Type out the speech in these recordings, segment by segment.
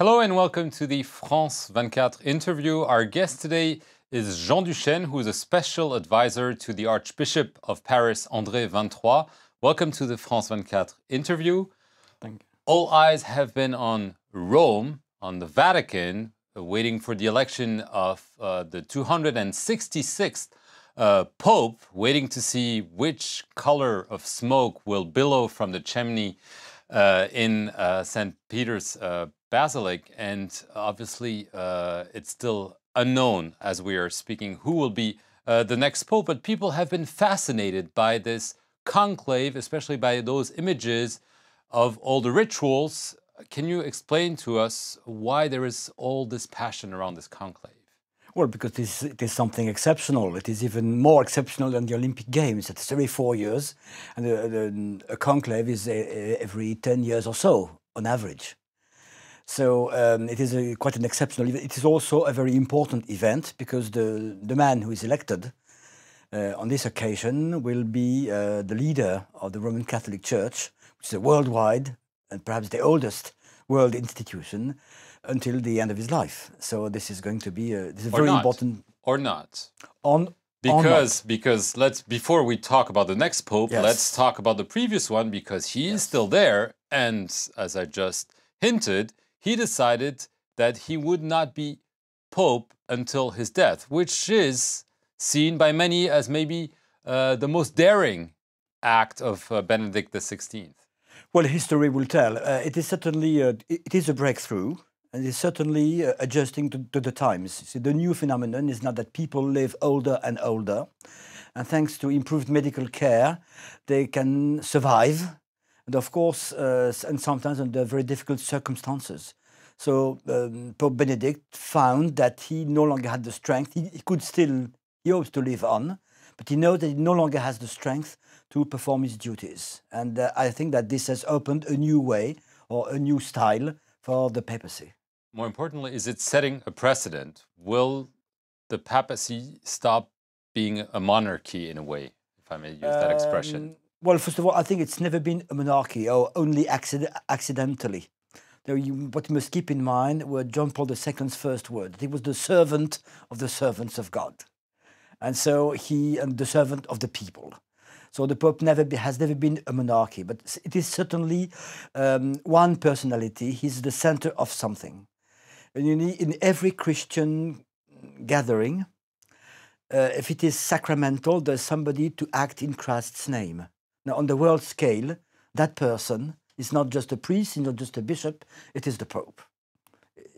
Hello and welcome to the France 24 interview. Our guest today is Jean Duchesne, who is a special advisor to the Archbishop of Paris, André 23. Welcome to the France 24 interview. Thank you. All eyes have been on Rome, on the Vatican, waiting for the election of the 266th Pope, waiting to see which color of smoke will billow from the chimney in St. Peter's Basilic. And obviously, it's still unknown as we are speaking who will be the next Pope. But people have been fascinated by this conclave, especially by those images of all the rituals. Can you explain to us why there is all this passion around this conclave? Well, because it is something exceptional. It is even more exceptional than the Olympic Games. It's every 4 years, and a conclave is every 10 years or so, on average. So it is quite an exceptional event. It is also a very important event because the man who is elected on this occasion will be the leader of the Roman Catholic Church, which is a worldwide and perhaps the oldest world institution until the end of his life. So this is going to be this is very important. Or not. Because let's, before we talk about the next Pope, yes, let's talk about the previous one, because he is still there. And as I just hinted, he decided that he would not be Pope until his death, which is seen by many as maybe the most daring act of Benedict XVI. Well, history will tell. It is certainly it is a breakthrough, and it is certainly adjusting to the times. See, the new phenomenon is not that people live older and older, and thanks to improved medical care, they can survive, and of course, and sometimes under very difficult circumstances. So Pope Benedict found that he no longer had the strength. He could still, he hopes to live on, but he knows that he no longer has the strength to perform his duties. And I think that this has opened a new way or a new style for the papacy. More importantly, is it setting a precedent? Will the papacy stop being a monarchy in a way, if I may use that expression? Well, first of all, I think it's never been a monarchy, or only accidentally. What you must keep in mind were John Paul II's first words. He was the servant of the servants of God. And so the servant of the people. So the Pope has never been a monarchy, but it is certainly one personality. He's the center of something. And you need, in every Christian gathering, if it is sacramental, there's somebody to act in Christ's name. Now, on the world scale, that person is not just a priest, he's not just a bishop, it is the Pope.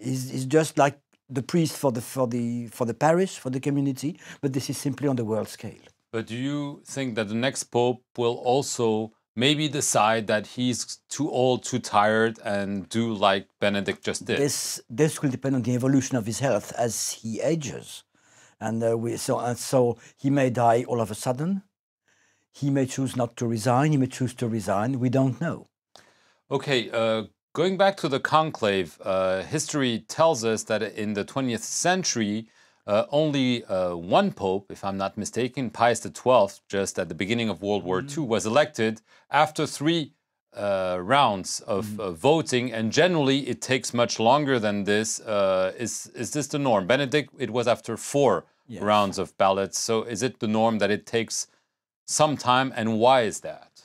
He's just like the priest for the parish, for the community, but this is simply on the world scale. But do you think that the next Pope will also maybe decide that he's too old, too tired, and do like Benedict just did? This will depend on the evolution of his health as he ages. And so he may die all of a sudden. He may choose not to resign. He may choose to resign. We don't know. Okay, going back to the conclave, history tells us that in the 20th century, only one pope, if I'm not mistaken, Pius XII, just at the beginning of World War II, was elected after 3 rounds of voting, and generally it takes much longer than this. Is this the norm? Benedict, it was after 4 rounds of ballots. So is it the norm that it takes some time, and why is that?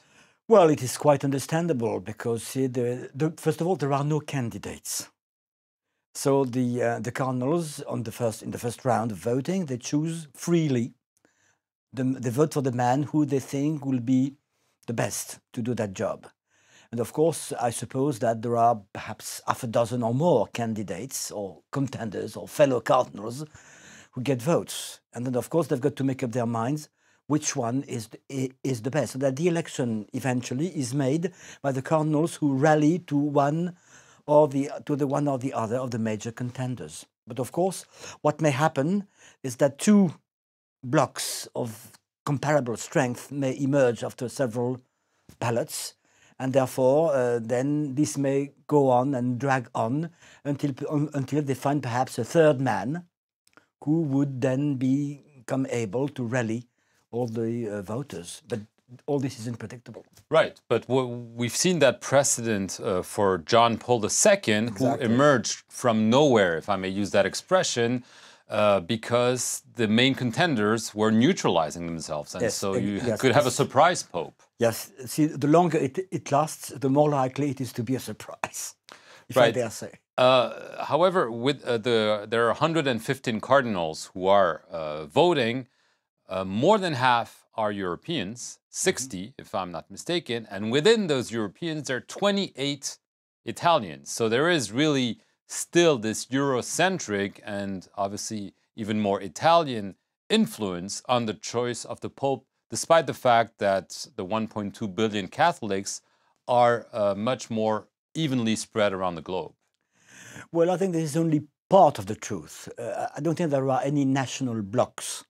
Well, it is quite understandable because first of all, there are no candidates. So the cardinals in the first round of voting, they choose freely. They vote for the man who they think will be the best to do that job. And of course, I suppose that there are perhaps half a dozen or more candidates or contenders or fellow cardinals who get votes. And then of course, they've got to make up their minds which one is the best. So that the election eventually is made by the cardinals who rally to one or the other of the major contenders. But of course, what may happen is that 2 blocks of comparable strength may emerge after several ballots, and therefore then this may go on and drag on until they find perhaps a 3rd man who would then become able to rally all the voters. But all this is unpredictable. Right, but we've seen that precedent for John Paul II, Exactly. who emerged from nowhere, if I may use that expression, because the main contenders were neutralizing themselves, and Yes, so you yes, could have a surprise pope. Yes, see, the longer it lasts, the more likely it is to be a surprise, if I Right. dare say. However, with there are 115 cardinals who are voting. More than half are Europeans, 60 if I'm not mistaken, and within those Europeans there are 28 Italians. So there is really still this Eurocentric and obviously even more Italian influence on the choice of the Pope, despite the fact that the 1.2 billion Catholics are much more evenly spread around the globe. Well, I think this is only part of the truth. I don't think there are any national blocs.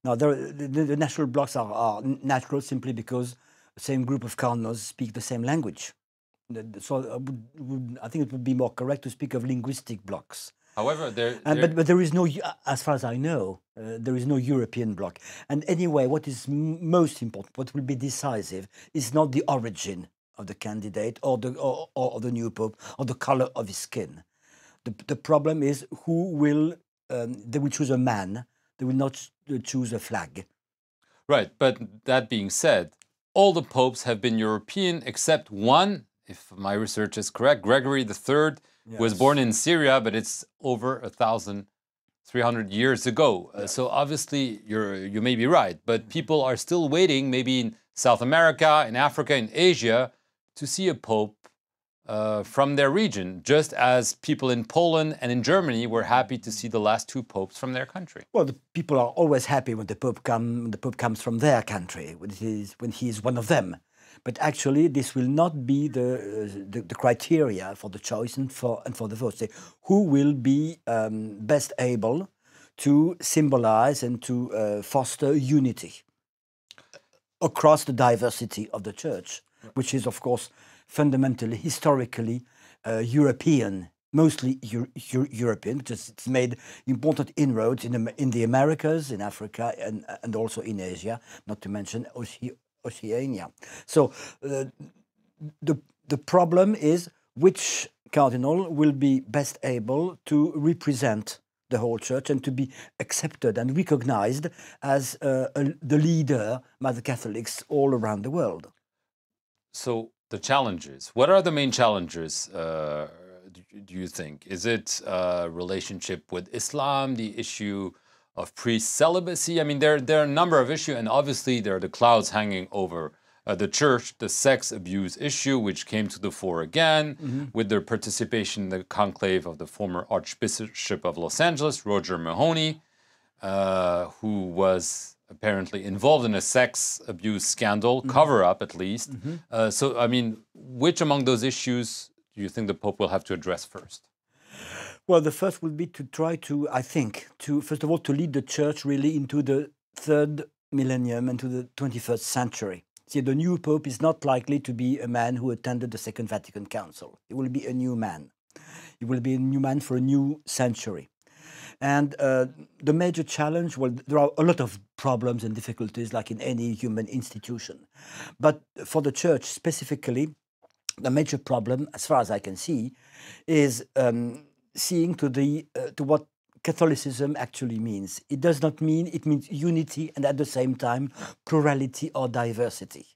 Now, the national blocs are natural simply because the same group of cardinals speak the same language. So I think it would be more correct to speak of linguistic blocs. However, but there is no, as far as I know, there is no European bloc. And anyway, what is most important, what will be decisive, is not the origin of the candidate or the new pope or the color of his skin. The problem is who will, they will choose a man, they will not choose a flag. Right, but that being said, all the popes have been European except one, if my research is correct, Gregory III, Yes. was born in Syria, but it's over 1,300 years ago. Yes. So obviously you may be right, but people are still waiting, maybe in South America, in Africa, in Asia, to see a pope from their region, just as people in Poland and in Germany were happy to see the last two popes from their country. Well, the people are always happy when the pope comes from their country, when he is one of them. But actually, this will not be the criteria for the choice and for the vote. Say, who will be best able to symbolize and to foster unity across the diversity of the Church, which is, of course, fundamentally, historically European, mostly European, because it's made important inroads in the Americas, in Africa, and also in Asia, not to mention Oceania. So the problem is which cardinal will be best able to represent the whole Church and to be accepted and recognized as the leader by the Catholics all around the world. So the challenges, what are the main challenges, do you think? Is it relationship with Islam, the issue of priest celibacy? I mean, there are a number of issues, and obviously there are the clouds hanging over the Church, the sex abuse issue, which came to the fore again with their participation in the conclave of the former Archbishop of Los Angeles, Roger Mahony, who was apparently involved in a sex abuse scandal, cover-up at least. So, I mean, which among those issues do you think the Pope will have to address first? Well, the first will be to try to, I think, first of all, to lead the Church really into the third millennium and to the 21st century. See, the new Pope is not likely to be a man who attended the Second Vatican Council. He will be a new man. He will be a new man for a new century. And the major challenge, well, there are a lot of problems and difficulties like in any human institution. But for the Church specifically, the major problem, as far as I can see, is seeing to what Catholicism actually means. It does not mean, it means unity and at the same time plurality or diversity.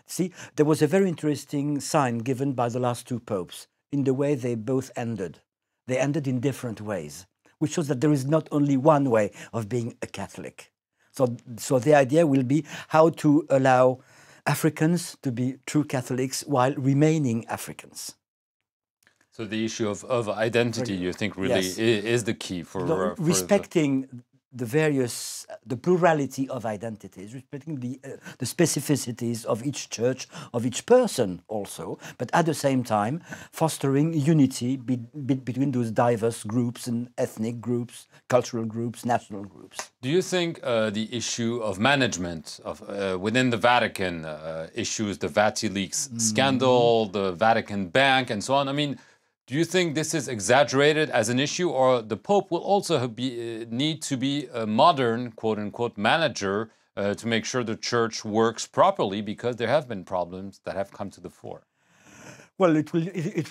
See, there was a very interesting sign given by the last two popes in the way they both ended. They ended in different ways, which shows that there is not only one way of being a Catholic. So the idea will be how to allow Africans to be true Catholics while remaining Africans. So the issue of identity, you think, really is the key for respecting the plurality of identities, respecting the specificities of each church, of each person also, but at the same time fostering unity between those diverse groups and ethnic groups, cultural groups, national groups. Do you think the issue of management of within the Vatican issues, the VatiLeaks scandal, the Vatican Bank, and so on? I mean, do you think this is exaggerated as an issue, or the Pope will also need to be a modern, quote-unquote, manager to make sure the church works properly, because there have been problems that have come to the fore? Well, it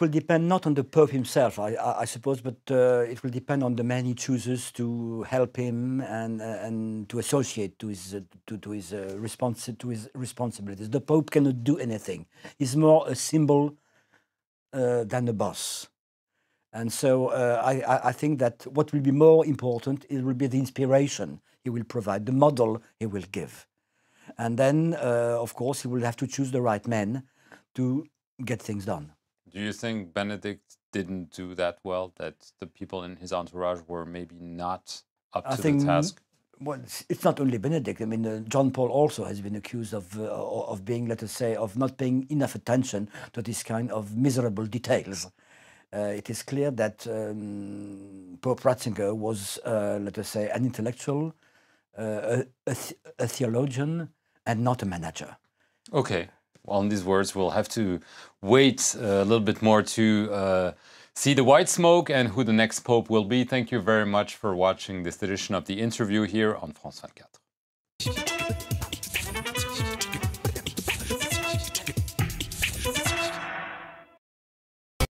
will depend not on the Pope himself, I suppose, but it will depend on the man he chooses to help him and to associate to his responsibilities. The Pope cannot do anything. He's more a symbol than a boss. And so I think that what will be more important, it will be the inspiration he will provide, the model he will give. And then, of course, he will have to choose the right men to get things done. Do you think Benedict didn't do that well, that the people in his entourage were maybe not up to the task? Well, it's not only Benedict. I mean, John Paul also has been accused of being, let us say, of not paying enough attention to this kind of miserable details. It is clear that Pope Ratzinger was, let us say, an intellectual, a theologian, and not a manager. Okay. Well, on these words, we'll have to wait a little bit more to see the white smoke and who the next Pope will be. Thank you very much for watching this edition of The Interview here on France 24.